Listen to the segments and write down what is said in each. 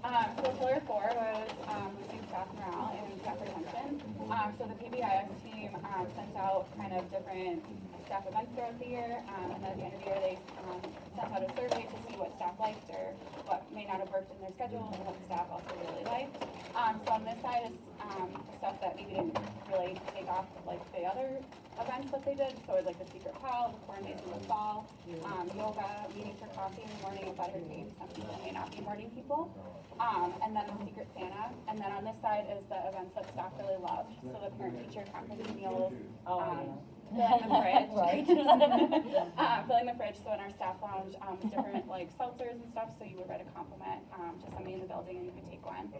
So pillar 4 was boosting staff morale and staff retention. So the PBIS team sent out kind of different staff events throughout the year, and then at the end of the year they sent out a survey to see what staff liked or what may not have worked in their schedule and what staff also really liked. So on this side is stuff that maybe didn't really take off like the other events that they did. So it's like the secret pal, the corn maze in the fall, yoga, meeting for coffee in the morning, and butter games. Some people may not be morning people. And then the secret Santa. And then on this side is the events that staff really loved. So the parent-teacher conference meals. Filling the fridge. Right. Filling the fridge. So in our staff lounge, different like seltzers and stuff. So you would write a compliment to somebody in the building and you could take one.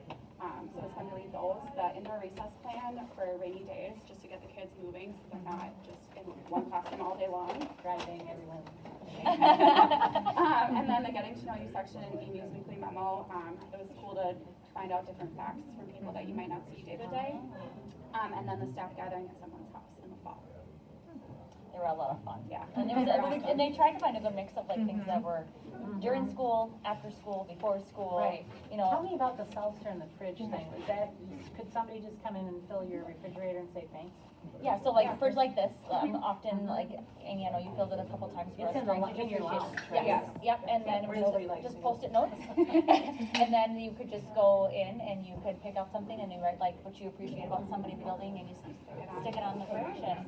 So it's fun to read those. The indoor recess plan for rainy days, just to get the kids moving so they're not just in one classroom all day long. Driving everyone. And then the getting to know you section in Amy's weekly memo. It was cool to find out different facts from people that you might not see day to day. And then the staff gathering at someone's house in the fall. They were a lot of fun. Yeah. And, and they tried to find a good mix of like things that were during school, after school, before school. Right. You know. Tell me about the seltzer and the fridge thing. Is that, could somebody just come in and fill your refrigerator and say thanks? Yeah, so like a fridge like this, often like, Amy, I know you filled it a couple times for us. It's in your lounge, right? Yes, yep, and then Where we nobody likes just me. Post-it notes. And then you could just go in and you could pick out something and you write like what you appreciate about somebody in the building and you stick it on the fridge and,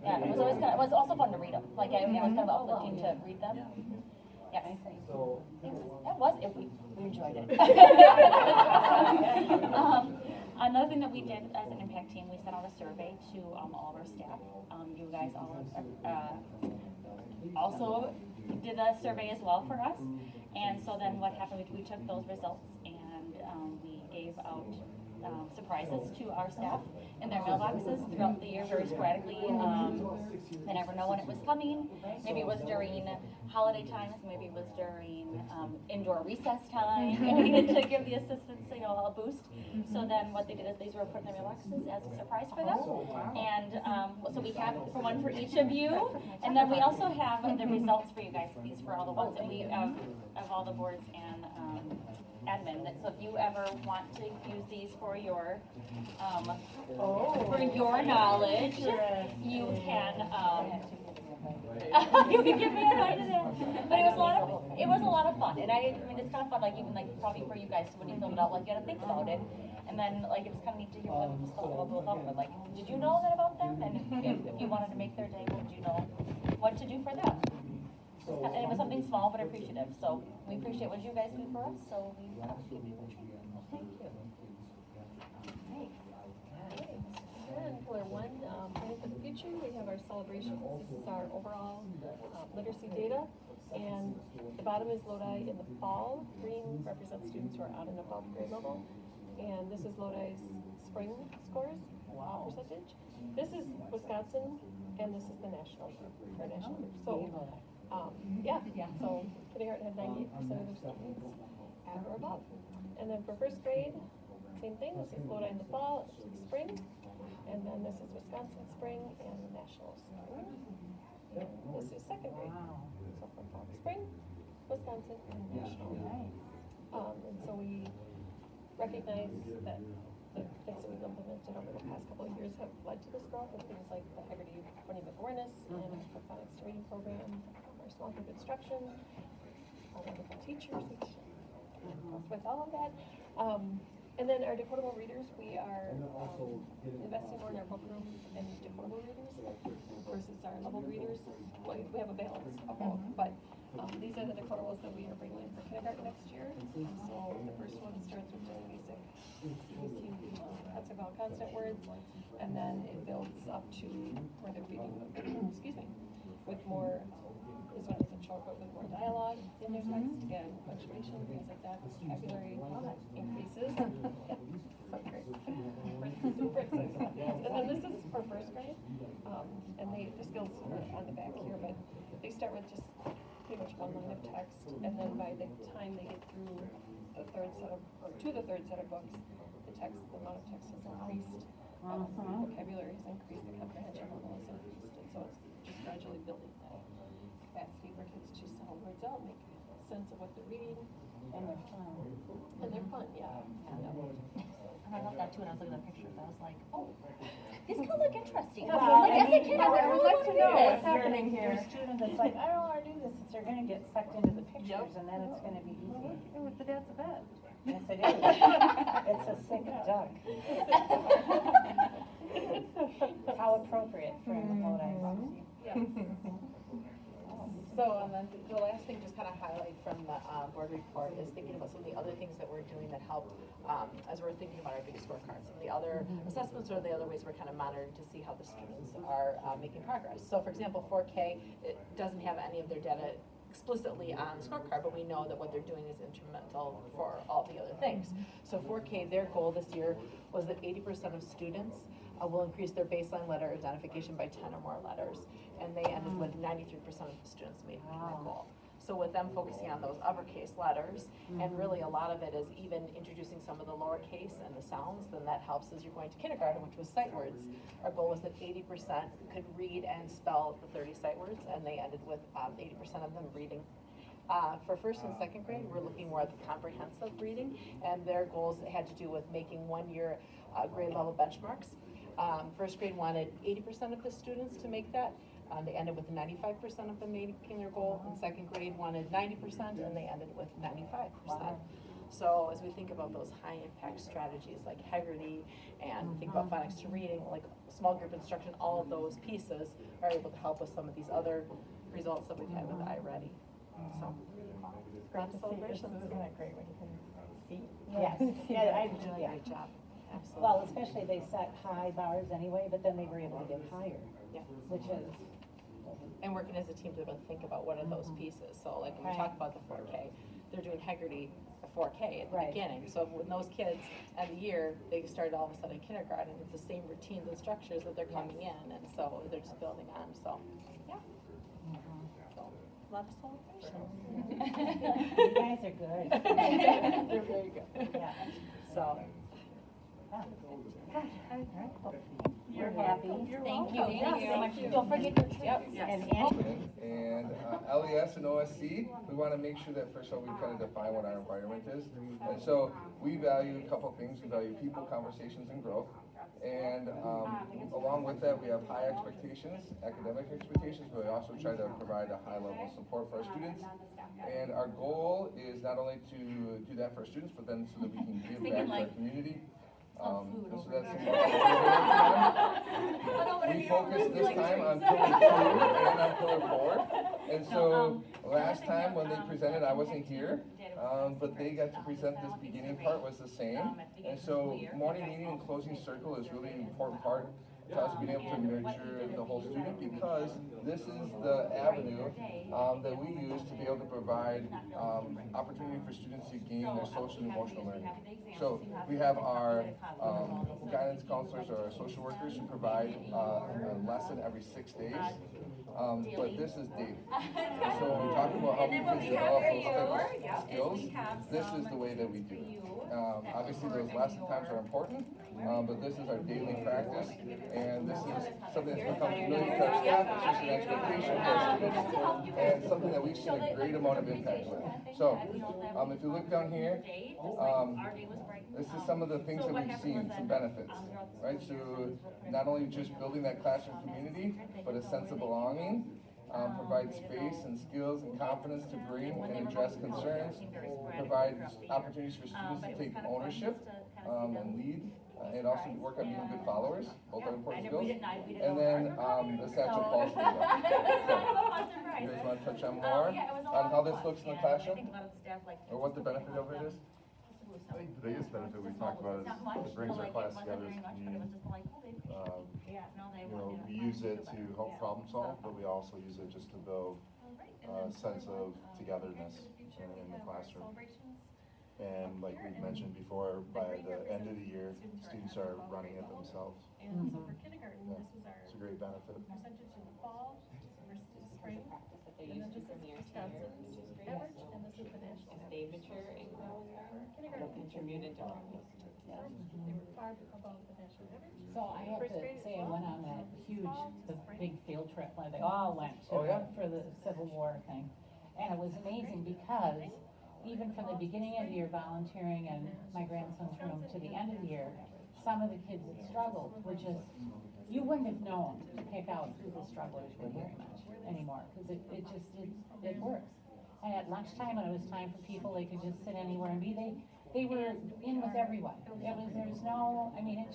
yeah, it was always kind of, it was also fun to read them. Like, I mean, it was kind of uplifting to read them. Yes. We enjoyed it. Another thing that we did as an impact team, we sent out a survey to all of our staff. You guys all also did a survey as well for us. And so then what happened, we took those results and we gave out surprises to our staff in their mailboxes throughout the year, very sporadically. They never know when it was coming. Maybe it was during holiday times, maybe it was during indoor recess time. And we needed to give the assistants, a boost. So then what they did is these were put in their mailboxes as a surprise for them. And so we have for one for each of you. And then we also have the results for you guys. These for all the ones that we of all the boards and admin. So if you ever want to use these for your knowledge, you can you can give me a ride in it. But it was a lot of fun. And I mean it's kind of fun, like even like probably for you guys when you filled it out, like you had to think about it. And then like it was kind of neat to hear them just talk about them. Like, did you know that about them? And if you wanted to make their day, would you know what to do for them? And it was something small but appreciative. So we appreciate what you guys do for us. So we give you a treat. Thank you. And pillar 1, planning for the future, we have our celebrations. This is our overall literacy data. And the bottom is Lodi in the fall. Green represents students who are on and above grade level. And this is Lodi's spring scores, percentage. This is Wisconsin, and this is the national group, our national group. So, so kindergarten had 98% of their students at or above. And then for first grade, same thing. This is Lodi in the fall, spring. And then this is Wisconsin spring and the national spring. And this is second grade. So from fall to spring, Wisconsin and national. And so we recognize that the things that we've implemented over the past couple of years have led to this growth, and things like the Haggerty phonemic awareness and the phonics to reading program, our small group instruction, our wonderful teachers, which with all of that. And then our decodable readers, we are investing more in our book room and decodable readers versus our leveled readers. We have a balance of both, but these are the decodables that we are bringing in for kindergarten next year. So the first one starts with just basic CBC, that's about consonant words, and then it builds up to where they're reading, with more, this one isn't short, but with more dialogue in their text and punctuation, things like that, vocabulary increases. Super excited about this. And then this is for first grade, and the skills are on the back here, but they start with just pretty much one line of text, and then by the time they get through the third set of books, the amount of text has increased, vocabulary has increased, the comprehension level has increased, and so it's just gradually building that capacity for kids to sound words out, make sense of what they're reading, and they're fun, yeah. And I love that too, and I was looking at the pictures, I was like, oh, this could look interesting. Well, Like, as a kid, I would would really like want to to know do what's this. happening here. Your student that's like, I don't wanna do this, they're gonna get sucked into the pictures and then it's gonna be easy. But that's a bet. Yes, it is. It's a sick duck. How appropriate for Lodi Boxing. So, and then the last thing, just kind of highlight from the board report is thinking about some of the other things that we're doing that help as we're thinking about our big scorecards. Some of the other assessments or the other ways we're kind of monitoring to see how the students are making progress. So, for example, 4K, it doesn't have any of their data explicitly on the scorecard, but we know that what they're doing is instrumental for all the other things. So 4K, their goal this year was that 80% of students will increase their baseline letter identification by 10 or more letters. And they ended with 93% of the students making that goal. So with them focusing on those uppercase letters, and really a lot of it is even introducing some of the lowercase and the sounds, then that helps as you're going to kindergarten, which was sight words. Our goal was that 80% could read and spell the 30 sight words, and they ended with 80% of them reading. For first and second grade, we're looking more at the comprehensive reading, and their goals had to do with making 1 year grade level benchmarks. First grade wanted 80% of the students to make that. They ended with 95% of them making their goal, and second grade wanted 90%, and they ended with 95%. So as we think about those high impact strategies like Heggerty and think about phonics to reading, like small group instruction, all of those pieces are able to help with some of these other results that we've had with iReady. So, Great to see. celebrations. Isn't it great when you can see? Yes. Yeah, You're doing a great job. Absolutely. well, especially they set high bars anyway, but then they were able to get higher, Yeah. which is, And working as a team to really think about what are those pieces. So like when we Right. talk about the 4K, they're doing Heggerty 4K at the Right. beginning. So when those kids end the year, they started all of a sudden kindergarten, it's the same routines and structures that they're coming in, and so they're just building on. So, yeah. So, a lot of celebration. you guys are good. They're very good. Yeah. So. We're happy. Thank you, thank you so much. Thank you. Don't forget your treats. And And LES and OSC, we want to make sure that first of all, we kind of define what our environment is. And so we value a couple things. We value people, conversations, and growth. And along with that, we have high expectations, academic expectations, but we also try to provide a high level of support for our students. And our goal is not only to do that for our students, but then so that we can give back to our community. And so that's we focus this time on pillar 2 and on pillar 4. And so last time when they presented, I wasn't here, but they got to present this beginning part was the same. And so morning meeting and closing circle is really an important part to us being able to nurture the whole student, because this is the avenue that we use to be able to provide opportunity for students to gain their social and emotional learning. So we have our guidance counselors or our social workers who provide a lesson every 6 days. But this is daily. So when we talk about how we can develop those types of skills, this is the way that we do it. Obviously those lesson times are important, but this is our daily practice, and this is something that's become familiar to our staff, it's just an expectation for our students, and something that we've seen a great amount of impact with. So, if you look down here, this is some of the things that we've seen, some benefits, right? So, not only just building that classroom community, but a sense of belonging, provide space and skills and confidence to bring and address concerns, provide opportunities for students to take ownership and lead, and also work on being good followers, both are important skills. And then the satchel policy. So, you guys want to touch on more on how this looks in the classroom, or what the benefit of it is? I think the biggest benefit we talked about is it brings our class together as a community. We use it to help problem solve, but we also use it just to build a sense of togetherness in the classroom. And like we've mentioned before, by the end of the year, students are running it themselves. And so for kindergarten, Yeah. this is our It's a great benefit. percentage in the fall versus spring. And then this is Wisconsin average, and this is the national. They mature and grow. Kindergarten. Contribute into all this. They were far above the national average. So I have First to grade as say, I well. went on that huge, Fall to the spring. big field trip where they all went to, Oh, yeah? for the Civil War thing. And it was amazing because even from the beginning of the year volunteering in my grandson's room to the end of the year, some of the kids that struggled were just, you wouldn't have known to pick out who the strugglers were very much anymore, because it works. And at lunchtime, when it was time for people, they could just sit anywhere and be, they were in with everyone. There's no, I mean,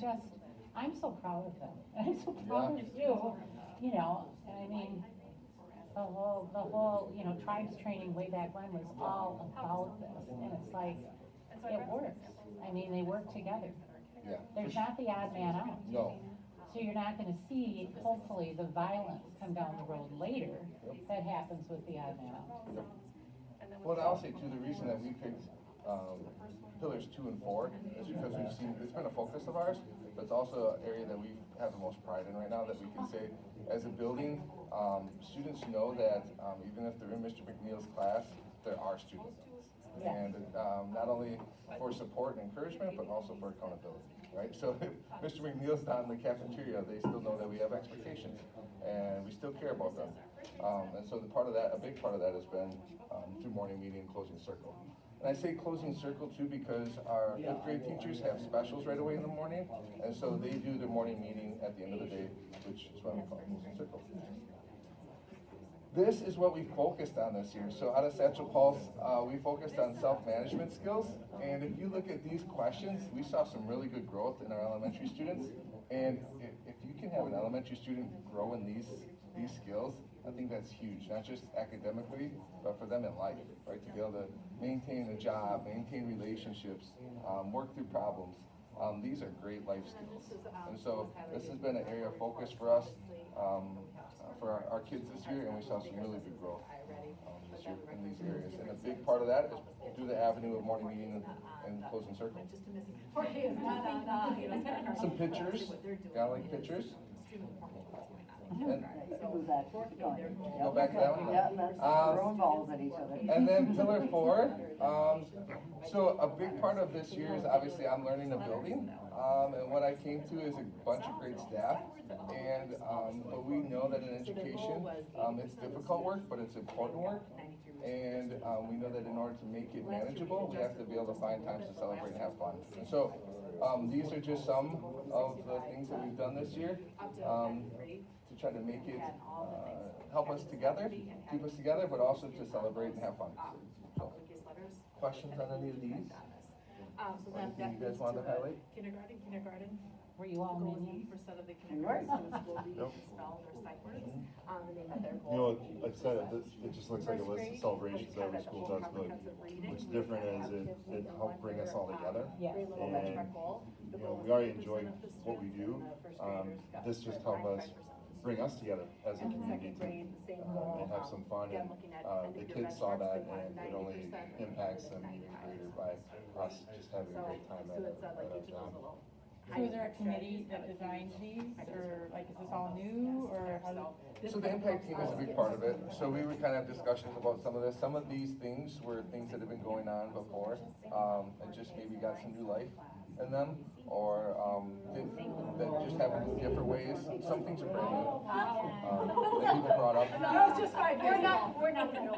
I'm so proud of them. I'm so proud of you, you know, and I mean, the whole, you know, tribes training way back when was all about this, and it's like, it works. I mean, they work together. Yeah. There's not the odd man out. No. So you're not gonna see, hopefully, the violence come down the road later that happens with the odd man out. Well, and I'll say too, the reason that we picked, pillars 2 and 4 is because we've seen, it's been a focus of ours, but it's also an area that we have the most pride in right now, that we can say, as a building, students know that, even if they're in Mr. McNeil's class, there are students. And, not only for support and encouragement, but also for accountability, right? So if Mr. McNeil's not in the cafeteria, they still know that we have expectations, and we still care about them. And so a big part of that has been, through morning meeting, closing circle. And I say closing circle too because our 5th grade teachers have specials right away in the morning, and so they do their morning meeting at the end of the day, which is why we call it closing circle. This is what we focused on this year. So out of Satchel Pulse, we focused on self-management skills, and if you look at these questions, we saw some really good growth in our elementary students. And if you can have an elementary student grow in these skills, I think that's huge, not just academically, but for them in life, right? To be able to maintain a job, maintain relationships, work through problems. These are great life skills. And so this has been an area of focus for us, for our kids this year, and we saw some really good growth this year in these areas. And a big part of that is through the avenue of morning meeting and closing circle. Some pictures, kind of like pictures. And go back to that one. Yeah, that's throwing balls at each other. And then pillar 4, so a big part of this year is obviously I'm learning the building, and what I came to is a bunch of great staff, and but we know that in education, it's difficult work, but it's important work, and we know that in order to make it manageable, we have to be able to find times to celebrate and have fun. And so these are just some of the things that we've done this year. To try to make it, help us together, keep us together, but also to celebrate and have fun. So, questions on any of these? Anything you guys want to highlight? Kindergarten. Were you all minions? 80% of the kindergarten students will be expelled or sight words. And they met their You know, goal. like I said, it just looks like a list of celebrations that every school does, but what's different is it helped bring us all together. Yeah. Great little And, benchmark goal. you know, we already enjoy what we do. This just helped us bring us together as a community to, and have some fun, and, the kids saw that, and it only impacts them even greater by us just having a great time at our job. So is there a committee that designed these, or like, is this all new, or how does? So the impact team is a big part of it. So we would kind of have discussions about some of this. Some of these things were things that have been going on before, and just maybe got some new life in them, or that just happen in different ways. Some things are brand new that people brought up. No, it's just 5 years ago. We're not gonna know.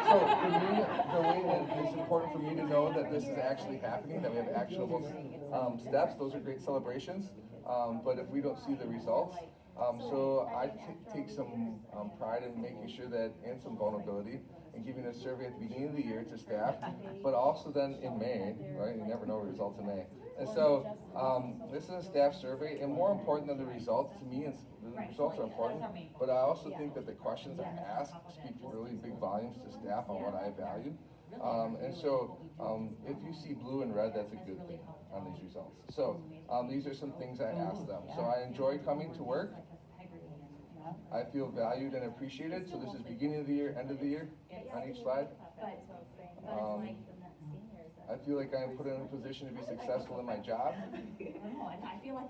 So for me, the way that it's important for me to know that this is actually happening, that we have actionable steps, those are great celebrations. But if we don't see the results, so I take some pride in making sure that, and some vulnerability, and giving a survey at the beginning of the year to staff, but also then in May, right? You never know results in May. And so this is a staff survey, and more important than the results to me is the results are important, but I also think that the questions that are asked speak really big volumes to staff on what I value. And so if you see blue and red, that's a good thing on these results. So these are some things I asked them. So I enjoy coming to work. I feel valued and appreciated. So this is beginning of the year, end of the year on each slide. I feel like I am put in a position to be successful in my job.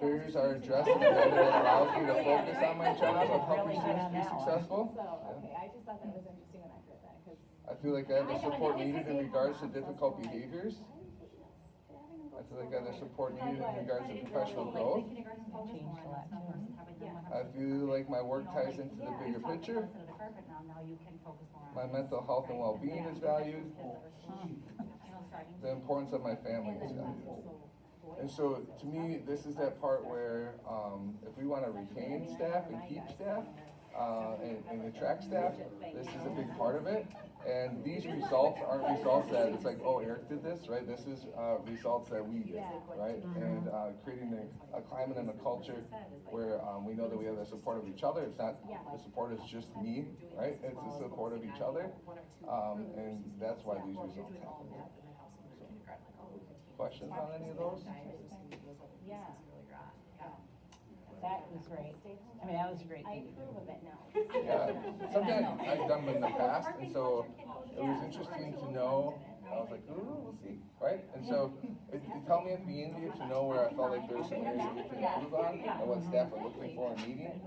Barriers are addressed in a way that allows me to focus on my job of helping students be successful. Okay, I just thought that was interesting and accurate then, because I feel like I have the support needed in regards to difficult behaviors. I feel like they're support needed in regards to professional growth. Changed a lot too. I feel like my work ties into the bigger picture. My mental health and well-being is valued. The importance of my family is valued. And so, to me, this is that part where, if we wanna retain staff and keep staff, and attract staff, this is a big part of it. And these results aren't results that it's like, oh, Eric did this, right? This is, results that we did, right? And, creating a climate and a culture where, we know that we have the support of each other. It's not, the support is just me, right? It's the support of each other. And that's why these results happen. Questions on any of those? That was great. I mean, that was a great thing. Yeah, something I've done in the past, and so it was interesting to know. I was like, ooh, we'll see, right? And so it helped me at the end here to know where I felt like there were some areas that we can improve on and what staff are looking for in meeting.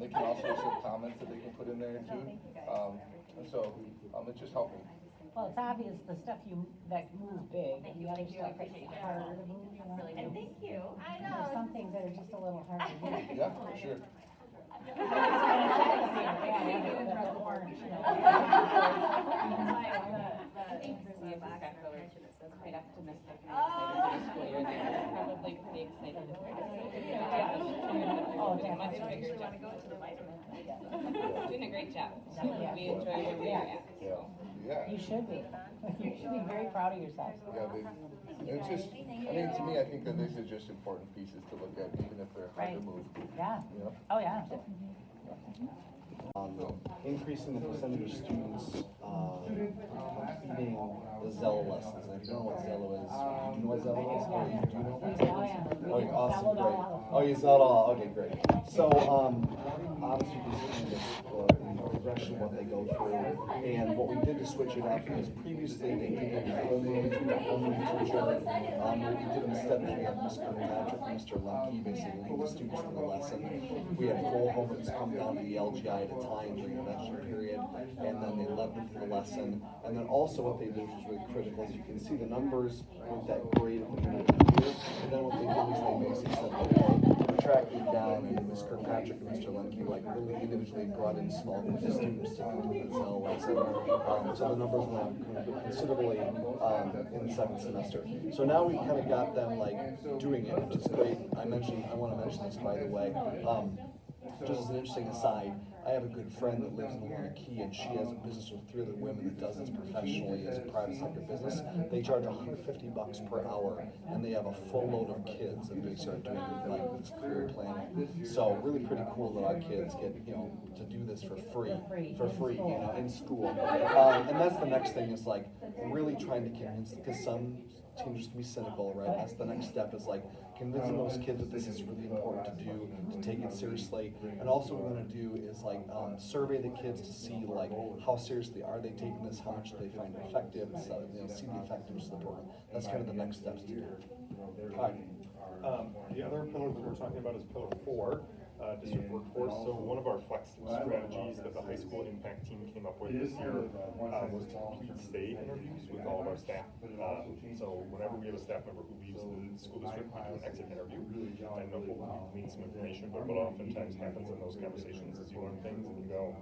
They can also share comments that they can put in there too. And so it just helped me. Well, it's obvious the stuff that moves big, the other stuff is harder to move, you know? And thank you. I know. There's some things that are just a little harder to do. Yeah, for sure. Quite optimistic. Probably pretty excited. Oh, Much definitely. bigger job. Doing a great job. We enjoy where we are at. Yeah. You should be. You should be very proud of yourself. Yeah, it's just, I mean, to me, I think that these are just important pieces to look at, even if they're hard to Right. move. Yeah. You know? Oh, yeah. Increasing the percentage of students completing the Zello lessons. And if you don't know what Zello is, do you know what Zello is? Or do you know what Zello is? Oh, yeah, awesome, great. Oh, you saw it all. Okay, great. So, obviously, considering the progression of what they go through, and what we did to switch it up is previously they did it homeroom to the homeroom teacher. What we did instead is we had Mr. Patrick and Mr. Lemke basically lead the students through the lesson. We had full homeworks come down to the LGI at a time during the lecture period, and then they led them through the lesson. And then also what they did, which was really critical, is you can see the numbers with that grade at the beginning of the year. And then what they did is they basically said, okay, we're tracking down, and Ms. Kirkpatrick and Mr. Lemke like really individually brought in small groups of students to do the Zell lesson. So the numbers went up considerably in the second semester. So now we've kind of got them like doing it, which is great. I want to mention this by the way. Just as an interesting aside, I have a good friend that lives in Wanakee, and she has a business with 3 other women that does this professionally as a private sector business. They charge $150 per hour, and they have a full load of kids that they start doing like this career planning. So really pretty cool that our kids get to do this for free, in school. And that's the next thing is like really trying to convince, because some teachers can be cynical, right? That's the next step is like convincing those kids that this is really important to do, to take it seriously. And also what we're gonna do is like survey the kids to see like how seriously are they taking this, how much do they find it effective, and so, see the effectiveness of the program. That's kind of the next steps to do. All right. The other pillar that we're talking about is pillar 4. District workforce. So one of our flex strategies that the high school impact team came up with this year was to complete stay interviews with all of our staff. So whenever we have a staff member who leaves the school district, we do an exit interview. And hopefully we glean some information, but what oftentimes happens in those conversations is you learn things and you go,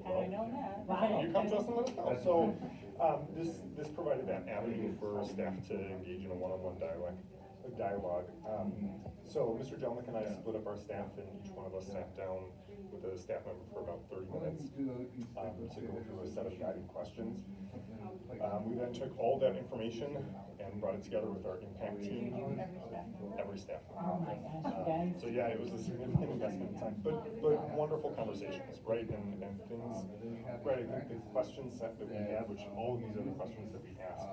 well, you come to us and let us know. So this provided that avenue for staff to engage in a one-on-one dialogue. So Mr. Jelnick and I split up our staff, and each one of us sat down with a staff member for about 30 minutes to go through a set of guiding questions. We then took all that information and brought it together with our impact team, every staff member. So yeah, it was a significant investment in time, but wonderful conversations, right? And things, right? I think the question set that we had, which all of these other questions that we asked,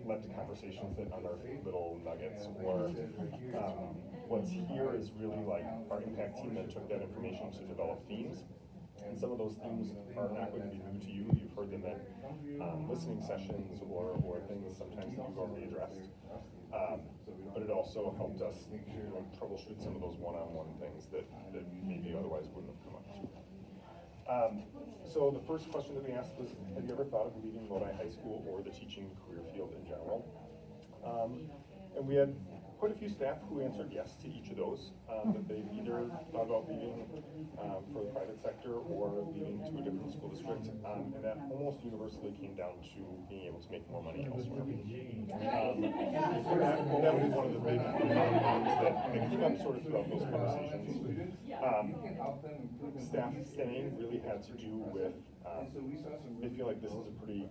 led to conversations that unearthed little nuggets. Or what's here is really like our impact team that took that information to develop themes. And some of those themes are not going to be new to you. You've heard them at listening sessions or things sometimes that you've already addressed. But it also helped us troubleshoot some of those one-on-one things that maybe otherwise wouldn't have come up to. So the first question that we asked was, have you ever thought of leaving Lodi High School or the teaching career field in general? And we had quite a few staff who answered yes to each of those, that they've either thought about leaving for the private sector or leaving to a different school district, and that almost universally came down to being able to make more money elsewhere. That was one of the big things that came up sort of throughout those conversations. Staff staying really had to do with, they feel like this is a pretty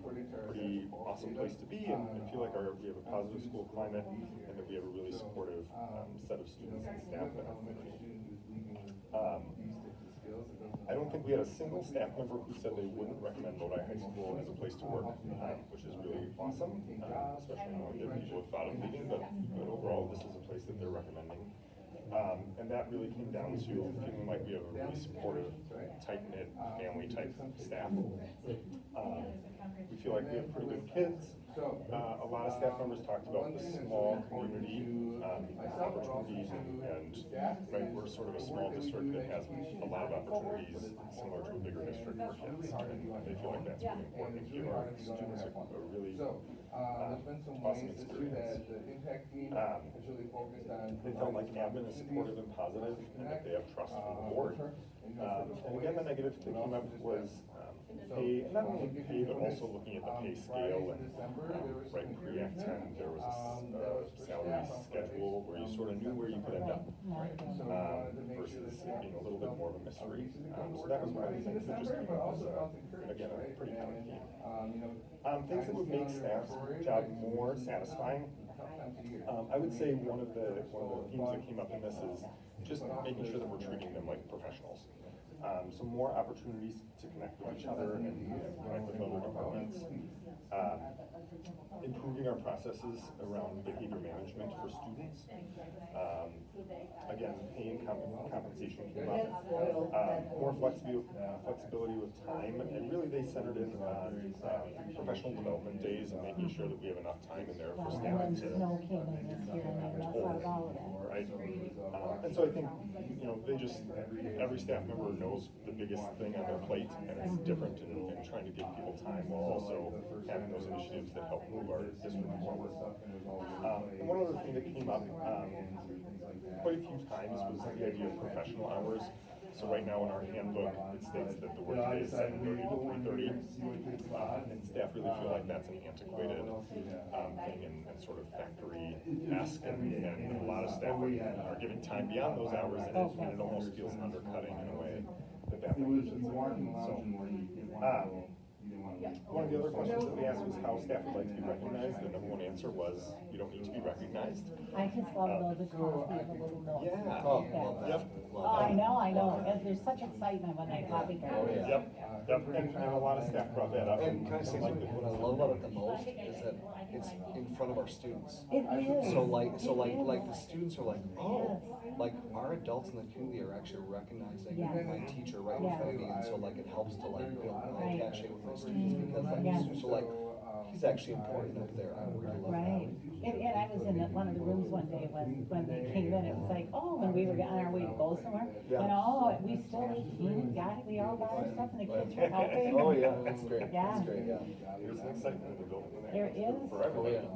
awesome place to be, and feel like we have a positive school climate, and that we have a really supportive set of students and staff in our community. I don't think we had a single staff member who said they wouldn't recommend Lodi High School as a place to work, which is really awesome, especially knowing that people have thought of leaving, but overall, this is a place that they're recommending. And that really came down to feeling like we have a really supportive, tight-knit, family-type staff. We feel like we have pretty good kids. A lot of staff members talked about the small community opportunities, and right, we're sort of a small district that has a lot of opportunities similar to a bigger district for kids, and they feel like that's really important to give our students a really awesome experience. They felt like admin is supportive and positive, and that they have trust from the board. And again, the negative that came up was pay, not only pay, but also looking at the pay scale. And right pre-Act 10, there was a salary schedule where you sort of knew where you could end up, versus it being a little bit more of a mystery. So that was one of the things that just came up as, again, a pretty common theme. Things that would make staff's job more satisfying. I would say one of the themes that came up in this is just making sure that we're treating them like professionals. So more opportunities to connect with each other and connect with other departments. Improving our processes around behavior management for students. Again, pay and compensation came up. More flexibility with time, and really they centered in on professional development days and making sure that we have enough time in there for staff to right. And so I think, you know, they just, every staff member knows the biggest thing on their plate, and it's different in trying to give people time while also having those initiatives that help move our district forward. And one other thing that came up quite a few times was the idea of professional hours. So right now in our handbook, it states that the workday is 7:30 to 3:30, and staff really feel like that's an antiquated thing and sort of factory-esque, and a lot of staff are giving time beyond those hours, and it almost feels undercutting in a way that makes sense. So, one of the other questions that we asked was how staff would like to be recognized. The number one answer was, you don't need to be recognized. I just love those coffee with a little milk. Yeah. Oh, Yep. Oh, I know. And there's such excitement when they coffee go. Yep. And a lot of staff brought that up. And can I say something? What I love about it the most is that it's in front of our students. It is. So like the students are like, oh, like our adults in the community are actually recognizing my teacher right in front of me, and so like it helps to like build my cachet with my students, because like so like he's actually important up there. I really love Right. And I was in one of the rooms one day when they came in, it was like, oh, when we were on our way to go somewhere, and we still 18, we all got our stuff, and the kids were helping. Oh yeah, that's great. Yeah. That's great. Yeah. There's an excitement in the building when There is. for everybody.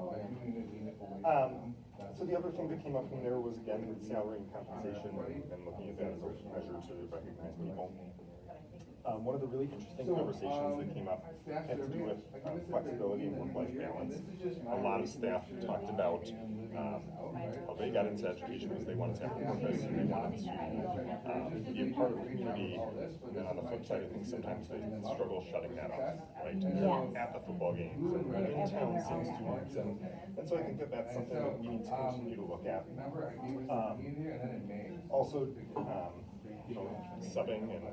So the other thing that came up from there was, again, with salary and compensation, and looking at that as a measure to recognize people. One of the really interesting conversations that came up had to do with flexibility and work-life balance. A lot of staff talked about how they got into education was they wanted to have a purpose, and they wanted to be a part of the community. And then on the flip side of things, sometimes they struggle shutting that off, right? And they're at the football games and in town seeing students, and so I think that that's something that we need to continue to look at. Also, you know, subbing and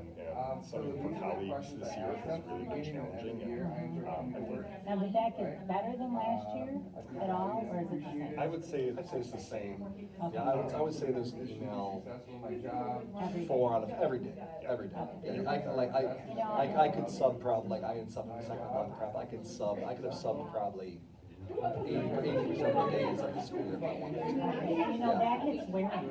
subbing for colleagues this year has really been challenging, and I think. Now, did that get better than last year at all, or is it the same? I would say it's the same. Okay. Yeah, I would say there's an email 4 out of every day. Yeah, I could sub probably, like I had subbed in the second month prep, I could have subbed probably 80% of the days of the school year. About 1 to 2. You know, that gets wearing,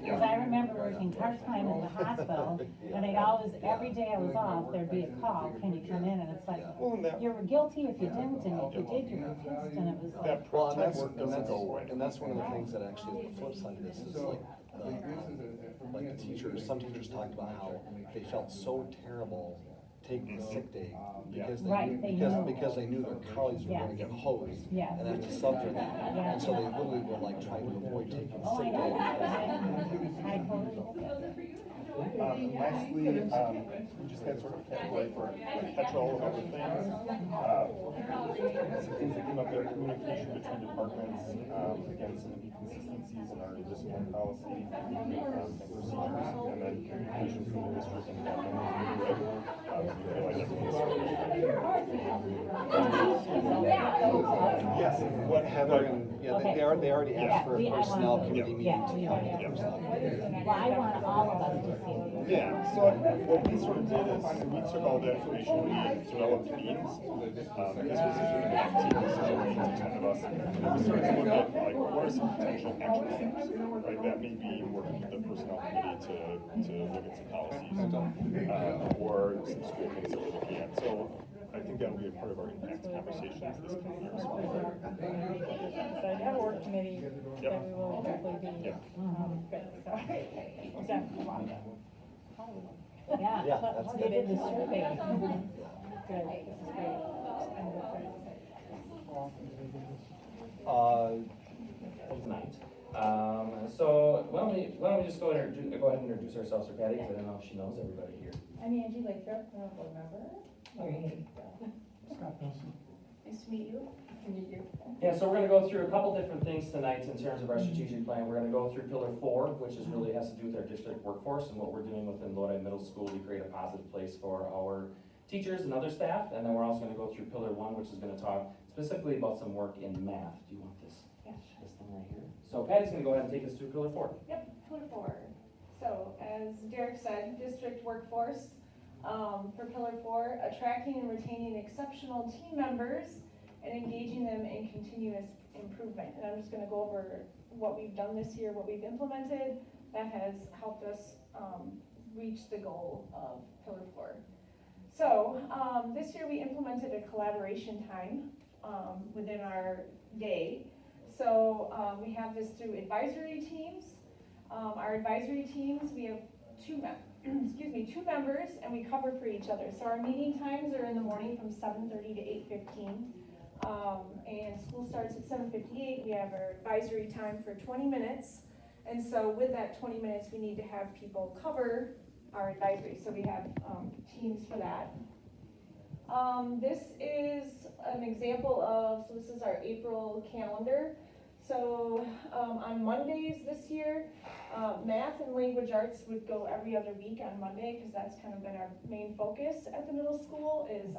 because I remember working part-time at the hospital, and I'd always, every day I was off, there'd be a call, can you come in, and it's like, Well, and that, you were guilty if you didn't, and if you did, you were pissed, and it was like, that Well, and part-time that's, work and doesn't that's, go away. and that's one of the things that actually, the flip side of this is like the teachers, some teachers talked about how they felt so terrible taking a sick day because Right, they knew. because they knew their colleagues were gonna get hosed Yeah. and have to sub for that. Yeah. And so they literally were like trying to avoid taking oh, I sick know, day. I totally. Lastly, we just had sort of category for catch-all of other things. Some things that came up there, communication between departments, again, some inconsistencies in our discipline policy, and procedures, and then communication from the district and department. We feel like everything's sort of- Yes, what Heather and, yeah, they already asked for a personnel committee meeting to Yeah. talk to personnel. Well, I want all of us to see it. Yeah, so what we sort of did is we took all the information, we developed themes. This was just in the team, so it was 10 of us. And we started to look at like what are some potential action steps, right? That may be working with the personnel committee to look at some policies, or some school things that we're looking at. So I think that'll be a part of our impact conversations this coming year as well. So I have a work committee that we will hopefully be, Yep. good, so, exactly, a lot of that. Yeah, Yeah, that's they did the survey. Good, this is great. I'm excited. Tonight. So why don't we just go ahead and introduce ourselves for Patty, because I don't know if she knows everybody here. I'm Angie Lathrop, I'm a board member. Nice to meet you. Nice to meet you. Yeah, so we're gonna go through a couple different things tonight in terms of our strategic plan. We're gonna go through pillar 4, which is really has to do with our district workforce and what we're doing within Lodi Middle School to create a positive place for our teachers and other staff. And then we're also gonna go through pillar 1, which is gonna talk specifically about some work in math. Do you want this? Yeah. This thing right here. So Patty's gonna go ahead and take us through pillar 4. Yep, pillar 4. So as Derek said, district workforce. For pillar 4, attracting and retaining exceptional team members and engaging them in continuous improvement. And I'm just gonna go over what we've done this year, what we've implemented that has helped us reach the goal of pillar 4. So this year we implemented a collaboration time within our day. So we have this through advisory teams. Our advisory teams, we have two members, and we cover for each other. So our meeting times are in the morning from 7:30 to 8:15. And school starts at 7:58. We have our advisory time for 20 minutes. And so with that 20 minutes, we need to have people cover our advisory. So we have teams for that. This is an example of, so this is our April calendar. So on Mondays this year, math and language arts would go every other week on Monday, because that's kind of been our main focus at the middle school. Is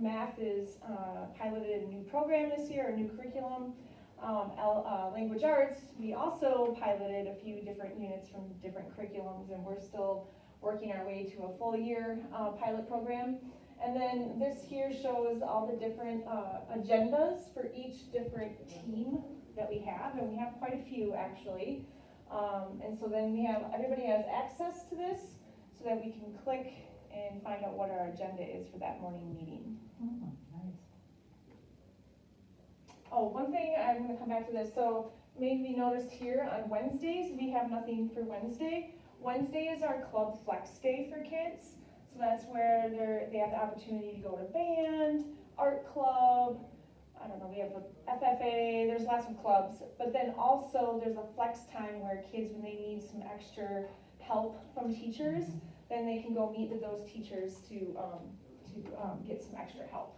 math is piloted a new program this year, a new curriculum. Language arts, we also piloted a few different units from different curriculums, and we're still working our way to a full year pilot program. And then this here shows all the different agendas for each different team that we have, and we have quite a few actually. And so then everybody has access to this so that we can click and find out what our agenda is for that morning meeting. Oh, one thing, I'm gonna come back to this. So maybe noticed here on Wednesdays, we have nothing for Wednesday. Wednesday is our club flex day for kids. So that's where they have the opportunity to go to band, art club, I don't know, we have a FFA, there's lots of clubs, but then also there's a flex time where kids, when they need some extra help from teachers, then they can go meet with those teachers to get some extra help.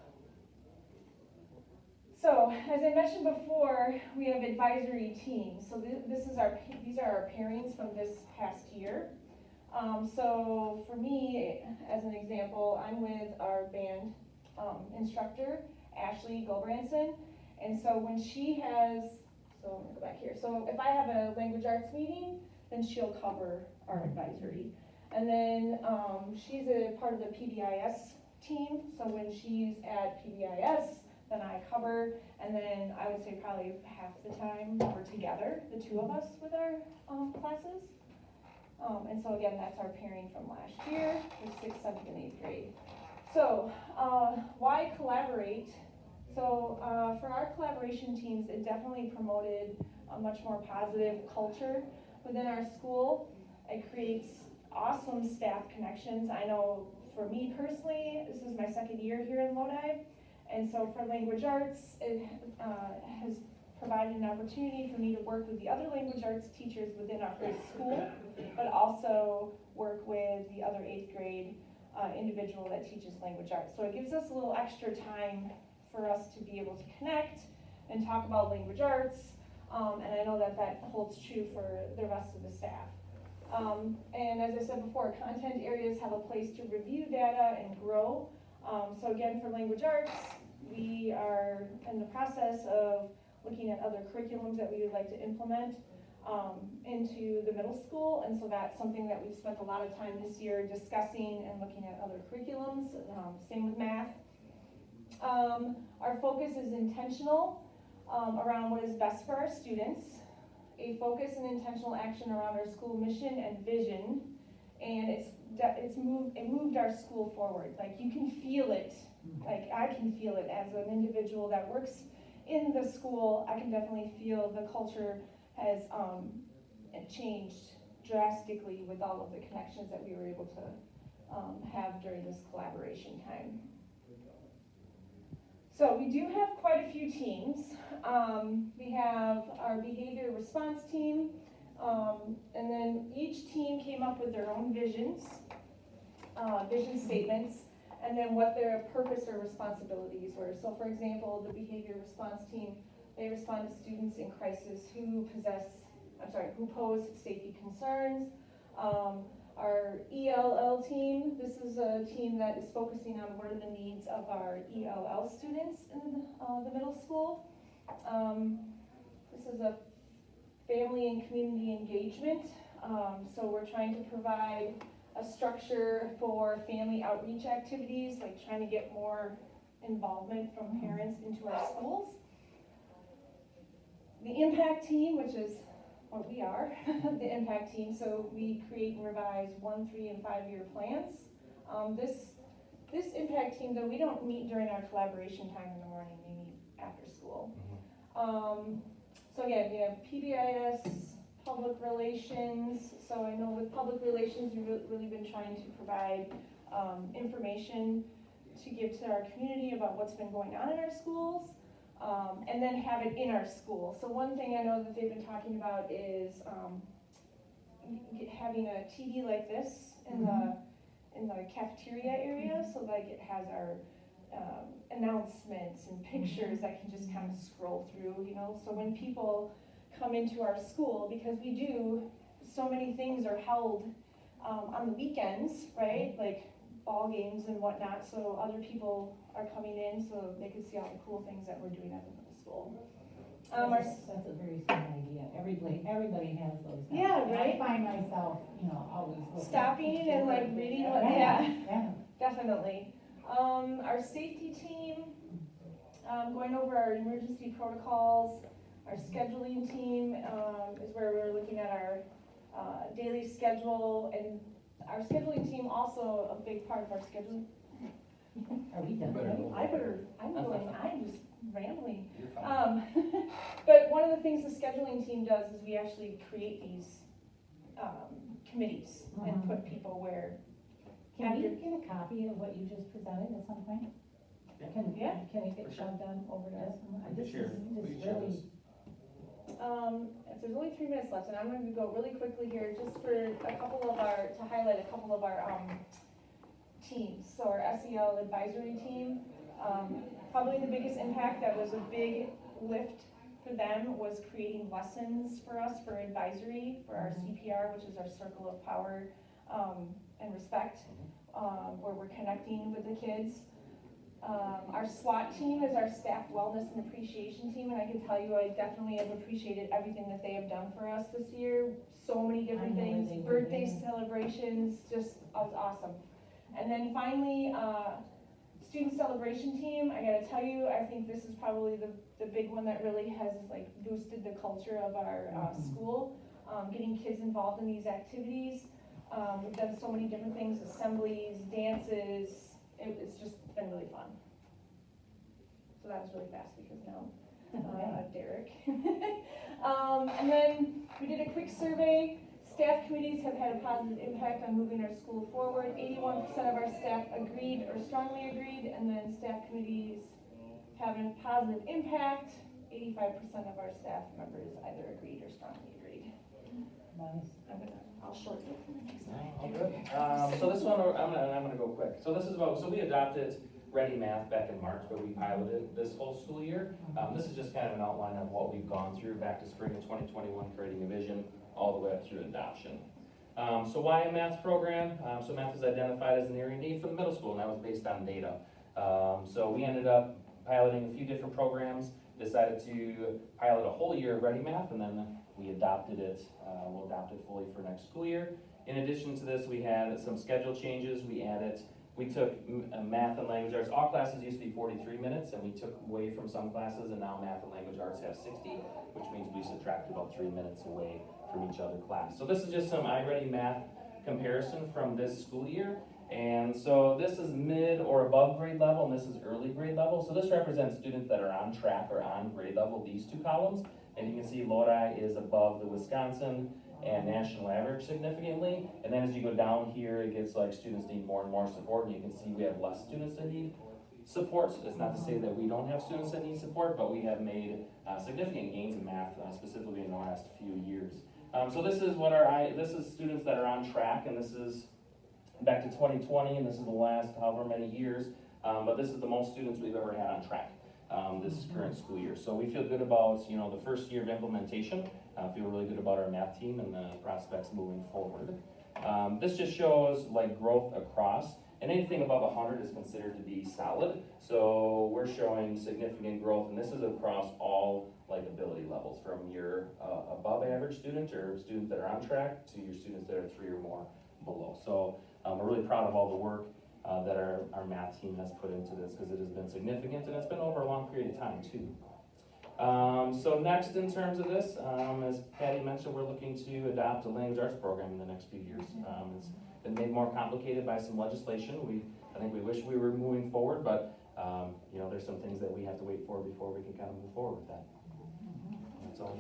So, as I mentioned before, we have advisory teams. So these are our pairings from this past year. So for me, as an example, I'm with our band instructor, Ashley Gulbranson, and so when she has, so I'm gonna go back here. So if I have a language arts meeting, then she'll cover our advisory. And then she's a part of the PBIS team, so when she's at PBIS, than I cover, and then I would say probably half the time we're together, the two of us with our classes. And so again, that's our pairing from last year with 6th, 7th, and 8th grade. So why collaborate? So for our collaboration teams, it definitely promoted a much more positive culture within our school. It creates awesome staff connections. I know for me personally, this is my 2nd year here in Lodi, and so for language arts, it has provided an opportunity for me to work with the other language arts teachers within our whole school, but also work with the other 8th grade individual that teaches language arts. So it gives us a little extra time for us to be able to connect and talk about language arts, and I know that that holds true for the rest of the staff. And as I said before, content areas have a place to review data and grow. So again, for language arts, we are in the process of looking at other curriculums that we would like to implement into the middle school, and so that's something that we've spent a lot of time this year discussing and looking at other curriculums. Same with math. Our focus is intentional around what is best for our students, a focus and intentional action around our school mission and vision, and it moved our school forward. Like, you can feel it, like I can feel it as an individual that works in the school. I can definitely feel the culture has changed drastically with all of the connections that we were able to have during this collaboration time. So we do have quite a few teams. We have our behavior response team, and then each team came up with their own visions, vision statements, and then what their purpose or responsibilities were. So for example, the behavior response team, they respond to students in crisis who pose safety concerns. Our ELL team, this is a team that is focusing on what are the needs of our ELL students in the middle school. This is a family and community engagement. So we're trying to provide a structure for family outreach activities, like trying to get more involvement from parents into our schools. The impact team, which is what we are, the impact team, so we create and revise 1, 3, and 5-year plans. This impact team, though, we don't meet during our collaboration time in the morning, we meet after school. So again, we have PBIS, public relations. So I know with public relations, we've really been trying to provide information to give to our community about what's been going on in our schools. And then have it in our school. So one thing I know that they've been talking about is having a TV like this in the cafeteria area, so like it has our announcements and pictures that can just kind of scroll through, you know. So when people come into our school, because we do, so many things are held on the weekends, right? Like ball games and whatnot, so other people are coming in so they can see all the cool things that we're doing at the middle school. That's a very smart idea. Everybody has those now. Yeah, right? I find myself, always looking. Stopping and like reading what, Yeah. Definitely. Our safety team, going over our emergency protocols. Our scheduling team is where we're looking at our daily schedule, and our scheduling team also a big part of our scheduling. Are we done? I'm just rambling. But one of the things the scheduling team does is we actually create these committees and put people where. Can we get a copy of what you just presented at some point? Can we get shoved on over to us? This is really. If there's only 3 minutes left, and I'm going to go really quickly here, just for to highlight a couple of our teams. So our SEL advisory team, probably the biggest impact that was a big lift for them was creating lessons for us for advisory, for our CPR, which is our circle of power and respect, where we're connecting with the kids. Our SWAT team is our staff wellness and appreciation team, and I can tell you I definitely have appreciated everything that they have done for us this year. So many different things, birthday celebrations, just was awesome. And then finally, Student celebration team, I gotta tell you, I think this is probably the big one that really has like boosted the culture of our school. Getting kids involved in these activities. We've done so many different things, assemblies, dances, it's just been really fun. So that was really fast because now Derek. And then we did a quick survey. Staff committees have had a positive impact on moving our school forward. 81% of our staff agreed or strongly agreed, and then staff committees have a positive impact. 85% of our staff members either agreed or strongly agreed. I'll shorten it for the next slide. All good. So this one, I'm gonna go quick. So this is about, so we adopted Ready Math back in March, but we piloted this whole school year. This is just kind of an outline of what we've gone through back to spring of 2021, creating a vision, all the way up through adoption. So why a math program? So math is identified as an area of need for the middle school, and that was based on data. So we ended up piloting a few different programs, decided to pilot a whole year of Ready Math, and then we adopted it. We'll adopt it fully for next school year. In addition to this, we had some schedule changes. We took math and language arts. All classes used to be 43 minutes, and we took away from some classes, and now math and language arts have 60, which means we subtracted about 3 minutes away from each other class. So this is just some iReady Math comparison from this school year. And so this is mid or above grade level, and this is early grade level. So this represents students that are on track or on grade level, these two columns. And you can see Lodi is above the Wisconsin and national average significantly. And then as you go down here, it gets like students need more and more support, and you can see we have less students that need support. It's not to say that we don't have students that need support, but we have made significant gains in math, specifically in the last few years. So this is this is students that are on track, and this is back to 2020, and this is the last however many years, but this is the most students we've ever had on track this current school year. So we feel good about, you know, the first year of implementation. Feel really good about our math team and the prospects moving forward. This just shows like growth across, and anything above 100 is considered to be solid. So we're showing significant growth, and this is across all like ability levels, from your above average student or students that are on track to your students that are 3 or more below. So we're really proud of all the work that our math team has put into this, because it has been significant, and it's been over a long period of time too. So next in terms of this, as Patty mentioned, we're looking to adopt a language arts program in the next few years. It's been made more complicated by some legislation. I think we wish we were moving forward, but you know, there's some things that we have to wait for before we can kind of move forward with that. That's all.